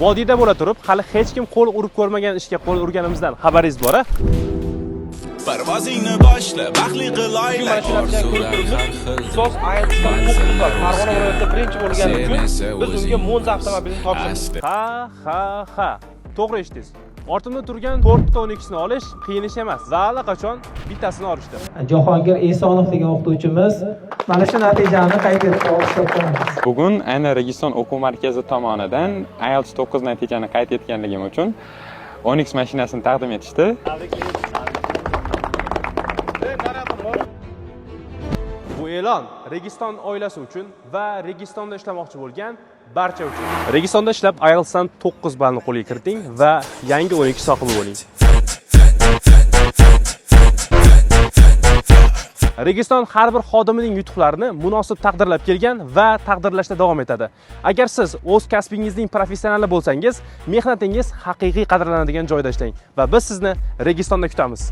Vodiyda bo'la turib, hali hech kim qo'l urib ko'rmagan ishga qo'l urganimizdan xabaringiz bor-a? Parvozingni boshla, baxtli qil oila. So'z IELTS'dan o'qituvchilar Farg'ona viloyatida birinchi bo'lgani uchun biz unga Monza avtomobilini topshirdik. Ha. To'g'ri eshitdingiz. Ortimda turgan 4 ta 12 ni olish qiyin ish emas. Va allaqachon bittasini olishdi. Jahongir Esonov degan o'qituvchimiz mana shu natijani qayd etib olishdi. Bugun ayni Registon o'quv markazi tomonidan IELTS 9 natijani qayd etganligim uchun Onyx mashinasini taqdim etishdi. Bu e'lon Registon oilasi uchun va Registonda ishlamoqchi bo'lgan barcha uchun. Registonda ishlab IELTSdan 9 ballni qo'lga kiriting va yangi 12 sohibi bo'ling. Registon har bir xodimining yutuqlarini munosib taqdirlab kelgan va taqdirlashda davom etadi. Agar siz o'z kasbingizning professionali bo'lsangiz, mehnatingiz haqiqiy qadrlanadigan joyda ishlang va biz sizni Registonda kutamiz.